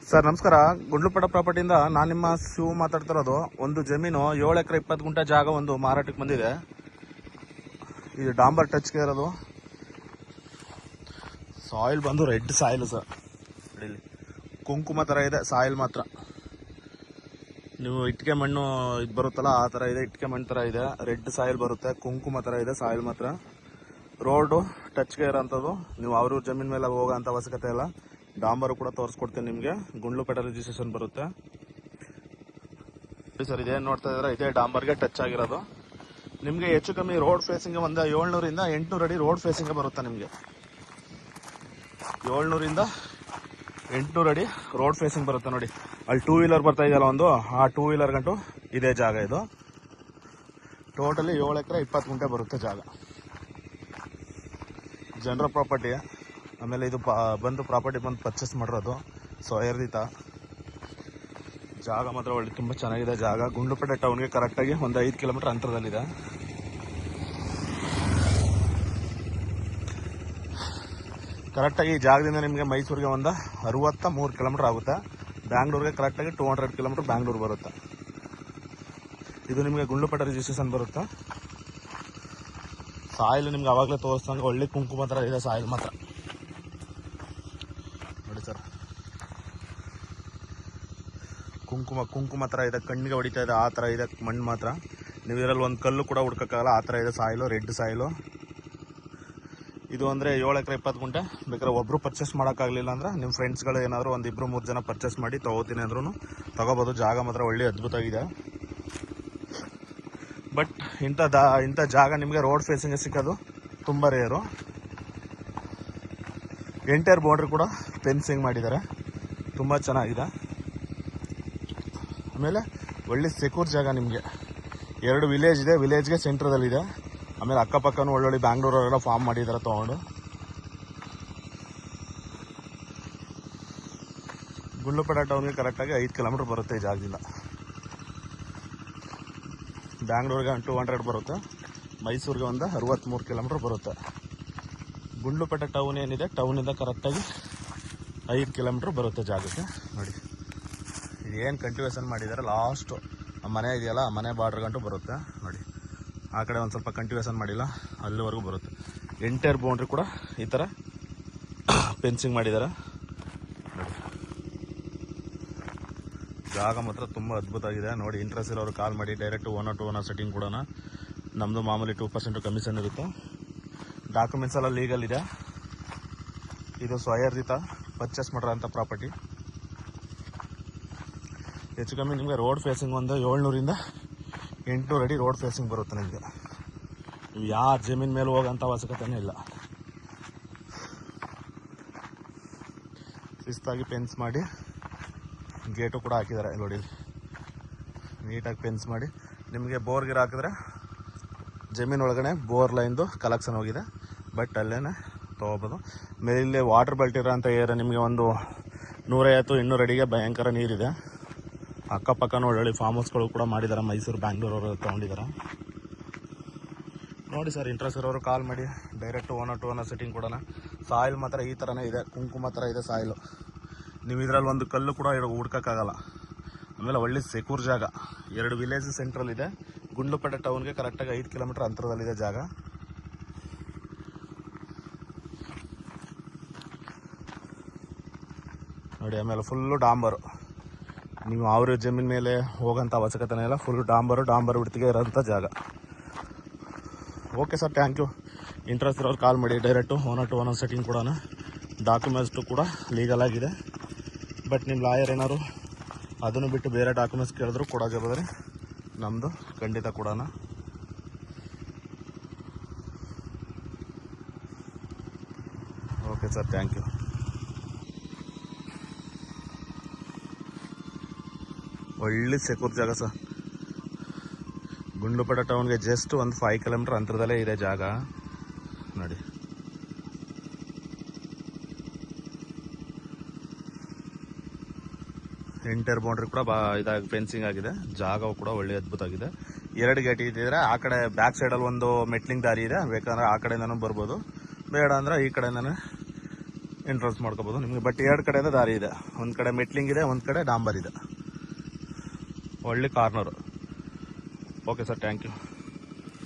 Sir ನಮಸ್ಕಾರ. ಗುಂಡ್ಲುಪೇಟೆ ಪ್ರಾಪರ್ಟಿಯಿಂದ ನಾನು ನಿಮ್ಮ ಶಿವ ಮಾತಾಡ್ತಿರೋದು. ಒಂದು ಜಮೀನು 7 ಎಕರೆ 20 ಗುಂಟೆ ಜಾಗ ಒಂದು ಮಾರಾಟಕ್ಕೆ ಬಂದಿದೆ. ಇದು ಡಾಂಬರ್ ಟಚ್ಗೆ ಇರೋದು. ಸಾಯಿಲ್ ಬಂದು ರೆಡ್ ಸಾಯಿಲ್ ಸರ್. ಇಲ್ಲಿ ಕುಂಕುಮ ಥರ ಇದೆ ಸಾಯಿಲ್ ಮಾತ್ರ. ನೀವು ಇಟ್ಟಿಗೆ ಮಣ್ಣು ಇದು ಬರುತ್ತಲ್ಲ ಆ ಥರ ಇದೆ. ಇಟ್ಟಿಗೆ ಮಣ್ಣು ಥರ ಇದೆ. ರೆಡ್ ಸಾಯಿಲ್ ಬರುತ್ತೆ. ಕುಂಕುಮ ಥರ ಇದೆ ಸಾಯಿಲ್ ಮಾತ್ರ. ರೋಡು ಟಚ್ಗೆ ಇರೋಂಥದ್ದು. ನೀವು ಅವ್ರ ಜಮೀನ್ ಮೇಲೆ ಹೋಗೋಂಥ ಅವಶ್ಯಕತೆ ಇಲ್ಲ. ಡಾಂಬರು ಕೂಡ ತೋರಿಸ್ಕೊಡ್ತೀನಿ ನಿಮಗೆ. ಗುಂಡ್ಲುಪೇಟೆ ರಿಜಿಸ್ಟ್ರೇಷನ್ ಬರುತ್ತೆ ಸರ್. ಇದೇನು ನೋಡ್ತಾ ಇದ್ದಾರೆ ಇದೇ ಡಾಂಬರ್ಗೆ ಟಚ್ ಆಗಿರೋದು. ನಿಮಗೆ ಹೆಚ್ಚು ಕಮ್ಮಿ ರೋಡ್ ಫೇಸಿಂಗ್ ಒಂದು 700ರಿಂದ 800 ಅಡಿ ರೋಡ್ ಫೇಸಿಂಗ್ ಬರುತ್ತೆ ನಿಮಗೆ. 700ರಿಂದ 800 ಅಡಿ ರೋಡ್ ಫೇಸಿಂಗ್ ಬರುತ್ತೆ ನೋಡಿ. ಅಲ್ಲಿ 2 ವೀಲರ್ ಬರ್ತಾ ಇದೆಯಲ್ಲ ಒಂದು, ಆ 2 ವೀಲರ್ ಗಂಟು ಇದೇ ಜಾಗ. ಇದು ಟೋಟಲಿ 7 ಎಕರೆ 20 ಗುಂಟೆ ಬರುತ್ತೆ ಜಾಗ. ಜನರ ಪ್ರಾಪರ್ಟಿ. ಆಮೇಲೆ ಇದು ಬಂದು ಪ್ರಾಪರ್ಟಿ ಬಂದು ಪರ್ಚೇಸ್ ಮಾಡಿರೋದು ಸ್ವಯರ್ಜಿತ ಜಾಗ. ಮಾತ್ರ ಒಳ್ಳೆ ತುಂಬ ಚೆನ್ನಾಗಿದೆ ಜಾಗ. ಗುಂಡ್ಲುಪೇಟೆ ಟೌನ್ಗೆ ಕರೆಕ್ಟಾಗಿ ಒಂದು 5 ಕಿಲೋಮೀಟರ್ ಅಂತರದಲ್ಲಿದೆ. ಕರೆಕ್ಟಾಗಿ ಈ ಜಾಗದಿಂದ ನಿಮಗೆ ಮೈಸೂರಿಗೆ ಒಂದು 63 ಕಿಲೋಮೀಟರ್ ಆಗುತ್ತೆ. ಬ್ಯಾಂಗ್ಳೂರಿಗೆ ಕರೆಕ್ಟಾಗಿ 200 ಕಿಲೋಮೀಟರ್ ಬ್ಯಾಂಗ್ಳೂರು ಬರುತ್ತೆ. ಇದು ನಿಮಗೆ ಗುಂಡ್ಲುಪೇಟೆ ರಿಜಿಸ್ಟ್ರೇಷನ್ ಬರುತ್ತೆ. ಸಾಯಿಲ್ ನಿಮ್ಗೆ ಆವಾಗಲೇ ತೋರಿಸ್ದಂಗೆ ಒಳ್ಳೆ ಕುಂಕುಮ ಥರ ಇದೆ ಸಾಯಿಲ್ ಮಾತ್ರ ನೋಡಿ ಸರ್. ಕುಂಕುಮ ಥರ ಇದೆ. ಕಣ್ಣಿಗೆ ಹೊಡಿತಾ ಇದೆ ಆ ಥರ ಇದೆ ಮಣ್ಣು ಮಾತ್ರ. ನೀವು ಇದರಲ್ಲಿ ಒಂದು ಕಲ್ಲು ಕೂಡ ಹುಡ್ಕೋಕ್ಕಾಗಲ್ಲ ಆ ಥರ ಇದೆ ಸಾಯಿಲು. ರೆಡ್ ಸಾಯಿಲು ಇದು. ಅಂದರೆ 7 ಎಕರೆ 20 ಗುಂಟೆ. ಬೇಕಾದ್ರೆ ಒಬ್ಬರು ಪರ್ಚೇಸ್ ಮಾಡೋಕ್ಕಾಗಲಿಲ್ಲ ಅಂದ್ರೆ ನಿಮ್ಮ ಫ್ರೆಂಡ್ಸ್ಗಳು ಏನಾದರೂ ಒಂದು 2-3 ಜನ ಪರ್ಚೇಸ್ ಮಾಡಿ ತೊಗೋತೀನಿ ಅಂದ್ರೂ ತೊಗೋಬೋದು. ಜಾಗ ಮಾತ್ರ ಒಳ್ಳೆ ಅದ್ಭುತವಾಗಿದೆ. ಬಟ್ ಇಂಥ ಜಾಗ ನಿಮಗೆ ರೋಡ್ ಫೇಸಿಂಗ್ ಸಿಕ್ಕೋದು ತುಂಬ ರೇರು. ಎಂಟೈರ್ ಬೌಂಡ್ರಿ ಕೂಡ ಫೆನ್ಸಿಂಗ್ ಮಾಡಿದ್ದಾರೆ. ತುಂಬ ಚೆನ್ನಾಗಿದೆ. ಆಮೇಲೆ ಒಳ್ಳೆ ಸೆಕ್ಯೂರ್ ಜಾಗ. ನಿಮಗೆ 2 ವಿಲೇಜ್ ಇದೆ. ವಿಲೇಜ್ಗೆ ಸೆಂಟ್ರದಲ್ಲಿದೆ. ಆಮೇಲೆ ಅಕ್ಕಪಕ್ಕನೂ ಒಳ್ಳೊಳ್ಳೆ ಬ್ಯಾಂಗ್ಳೂರವರೆಲ್ಲ ಫಾರ್ಮ್ ಮಾಡಿದ್ದಾರೆ ತೊಗೊಂಡು. ಗುಂಡ್ಲುಪೇಟೆ ಟೌನ್ಗೆ ಕರೆಕ್ಟಾಗಿ 5 ಕಿಲೋಮೀಟರ್ ಬರುತ್ತೆ ಈ ಜಾಗದಿಂದ. ಬ್ಯಾಂಗ್ಳೂರಿಗೆ 200 ಬರುತ್ತೆ. ಮೈಸೂರಿಗೆ ಒಂದು 63 ಕಿಲೋಮೀಟರ್ ಬರುತ್ತೆ. ಗುಂಡ್ಲುಪೇಟೆ ಟೌನ್ ಏನಿದೆ ಟೌನಿಂದ ಕರೆಕ್ಟಾಗಿ 5 ಕಿಲೋಮೀಟ್ರ್ ಬರುತ್ತೆ ಜಾಗಕ್ಕೆ. ನೋಡಿ ಇದೇನು ಕಂಟಿವೇಷನ್ ಮಾಡಿದ್ದಾರೆ ಲಾಸ್ಟು ಮನೆ ಇದೆಯಲ್ಲ ಆ ಮನೆ ಬಾರ್ಡ್ರ್ ಗಂಟು ಬರುತ್ತೆ ನೋಡಿ. ಆ ಕಡೆ ಒಂದು ಸ್ವಲ್ಪ ಕಂಟಿವೇಷನ್ ಮಾಡಿಲ್ಲ, ಅಲ್ಲಿವರೆಗೂ ಬರುತ್ತೆ. ಎಂಟೈರ್ ಬೌಂಡ್ರಿ ಕೂಡ ಈ ಥರ ಫೆನ್ಸಿಂಗ್ ಮಾಡಿದ್ದಾರೆ ನೋಡಿ. ಜಾಗ ಮಾತ್ರ ತುಂಬ ಅದ್ಭುತವಾಗಿದೆ ನೋಡಿ. ಇಂಟ್ರೆಸ್ಟ್ ಇರೋರು ಕಾಲ್ ಮಾಡಿ. ಡೈರೆಕ್ಟ್ 1 ಸೆಟ್ಟಿಂಗ್ ಕೂಡ ನಮ್ಮದು ಮಾಮೂಲಿ 2% ಕಮಿಷನ್ ಇರುತ್ತೆ. ಡಾಕ್ಯುಮೆಂಟ್ಸ್ ಎಲ್ಲ ಲೀಗಲ್ ಇದೆ. ಇದು ಸ್ವಯರ್ಜಿತ ಪರ್ಚೇಸ್ ಮಾಡಿರೋಂಥ ಪ್ರಾಪರ್ಟಿ. ಹೆಚ್ಚು ಕಮ್ಮಿ ನಿಮಗೆ ರೋಡ್ ಫೇಸಿಂಗ್ ಒಂದು 700ರಿಂದ 800 ಅಡಿ ರೋಡ್ ಫೇಸಿಂಗ್ ಬರುತ್ತೆ ನಿಮಗೆ. ನೀವು ಯಾವ ಜಮೀನ್ ಮೇಲೆ ಹೋಗೋಂಥ ಅವಶ್ಯಕತೆನೇ ಇಲ್ಲ. ಶಿಸ್ತಾಗಿ ಫೆನ್ಸ್ ಮಾಡಿ ಗೇಟು ಕೂಡ ಹಾಕಿದ್ದಾರೆ ನೋಡಿ. ನೀಟಾಗಿ ಫೆನ್ಸ್ ಮಾಡಿ ನಿಮಗೆ ಬೋರ್ಗಿರ್ ಹಾಕಿದ್ರೆ ಜಮೀನು ಒಳಗಡೆ ಬೋರ್ ಲೈನ್ದು ಕಲೆಕ್ಷನ್ ಹೋಗಿದೆ. ಬಟ್ ಅಲ್ಲೇ ತೊಗೋಬೋದು. ಮೇಲೆ ವಾಟರ್ ಬೆಲ್ಟ್ ಇರೋಂಥ ಏರಿಯಾ ನಿಮಗೆ ಒಂದು 150-200 ಅಡಿಗೆ ಭಯಂಕರ ನೀರಿದೆ. ಅಕ್ಕಪಕ್ಕ ಒಳ್ಳೊಳ್ಳೆ ಫಾರ್ಮ್ ಹೌಸ್ಗಳು ಕೂಡ ಮಾಡಿದ್ದಾರೆ. ಮೈಸೂರು ಬ್ಯಾಂಗ್ಳೂರವರು ತೊಗೊಂಡಿದ್ದಾರೆ ನೋಡಿ ಸರ್. ಇಂಟ್ರೆಸ್ಟ್ ಇರೋರು ಕಾಲ್ ಮಾಡಿ. ಡೈರೆಕ್ಟ್ 1 ಸೆಟ್ಟಿಂಗ್ ಕೂಡ. ಸಾಯಿಲ್ ಮಾತ್ರ ಈ ಥರನೇ ಇದೆ. ಕುಂಕುಮ ಥರ ಇದೆ ಸಾಯಿಲು. ನೀವು ಇದರಲ್ಲಿ ಒಂದು ಕಲ್ಲು ಕೂಡ ಹುಡ್ಕೋಕ್ಕಾಗಲ್ಲ. ಆಮೇಲೆ ಒಳ್ಳೆ ಸೆಕ್ಯೂರ್ ಜಾಗ. 2 ವಿಲೇಜ್ ಸೆಂಟ್ರಲ್ ಇದೆ. ಗುಂಡ್ಲುಪೇಟೆ ಟೌನ್ಗೆ ಕರೆಕ್ಟಾಗಿ 5 ಕಿಲೋಮೀಟರ್ ಅಂತರದಲ್ಲಿದೆ ಜಾಗ ನೋಡಿ. ಆಮೇಲೆ ಫುಲ್ಲು ಡಾಂಬರು. ನೀವು ಅವ್ರ ಜಮೀನ್ ಮೇಲೆ ಹೋಗೋಂಥ ಅವಶ್ಯಕತೆನೇ ಇಲ್ಲ. ಫುಲ್ ಡಾಂಬರು ಬಿಡ್ತಿಗೆ ಇರೋಂಥ ಜಾಗ. Okay sir, thank you. Interest ಇರೋರು ಕಾಲ್ ಮಾಡಿ. ಡೈರೆಕ್ಟು 1 ಸೆಟ್ಟಿಂಗ್ ಕೂಡ. ಡಾಕ್ಯುಮೆಂಟ್ಸು ಕೂಡ ಲೀಗಲ್ ಆಗಿದೆ. ಬಟ್ ನಿಮ್ಮ ಲಾಯರ್ ಏನಾದ್ರು ಅದನ್ನು ಬಿಟ್ಟು ಬೇರೆ ಡಾಕ್ಯುಮೆಂಟ್ಸ್ ಕೇಳಿದ್ರು ಕೊಡೋ ಜವಾಬ್ದಾರಿ ನಮ್ಮದು ಖಂಡಿತ ಕೊಡೋಣ. Okay sir, thank you. ಒಳ್ಳೆ ಸೆಕ್ಯೂರ್ ಜಾಗ ಸರ್. ಗುಂಡ್ಲುಪೇಟೆ ಟೌನ್ಗೆ ಜಸ್ಟ್ ಒಂದು 5 ಕಿಲೋಮೀಟರ್ ಅಂತರದಲ್ಲೇ ಇದೆ ಜಾಗ ನೋಡಿ. ಎಂಟೈರ್ ಬೌಂಡ್ರಿ ಕೂಡ ಇದಾಗಿ ಫೆನ್ಸಿಂಗ್ ಆಗಿದೆ. ಜಾಗವು ಕೂಡ ಒಳ್ಳೆ ಅದ್ಭುತ ಆಗಿದೆ. 2 ಗೇಟ್ ಇದ್ದಿದ್ರೆ ಆ ಕಡೆ ಬ್ಯಾಕ್ ಸೈಡಲ್ಲಿ ಒಂದು ಮೆಟ್ಲಿಂಗ್ ದಾರಿ ಇದೆ. ಬೇಕಂದ್ರೆ ಆ ಕಡೆಯಿಂದನೂ ಬರ್ಬೋದು. ಬೇಡ ಅಂದರೆ ಈ ಕಡೆಯಿಂದನೇ ಎಂಟ್ರೆನ್ಸ್ ಮಾಡ್ಕೋಬೋದು ನಿಮಗೆ. ಬಟ್ ಎರಡು ಕಡೆಯಿಂದ ದಾರಿ ಇದೆ, ಒಂದು ಕಡೆ ಮೆಟ್ಲಿಂಗ್ ಇದೆ, ಒಂದು ಕಡೆ ಡಾಂಬರ್ ಇದೆ. ಒಳ್ಳೆ corner. Okay sir, thank you.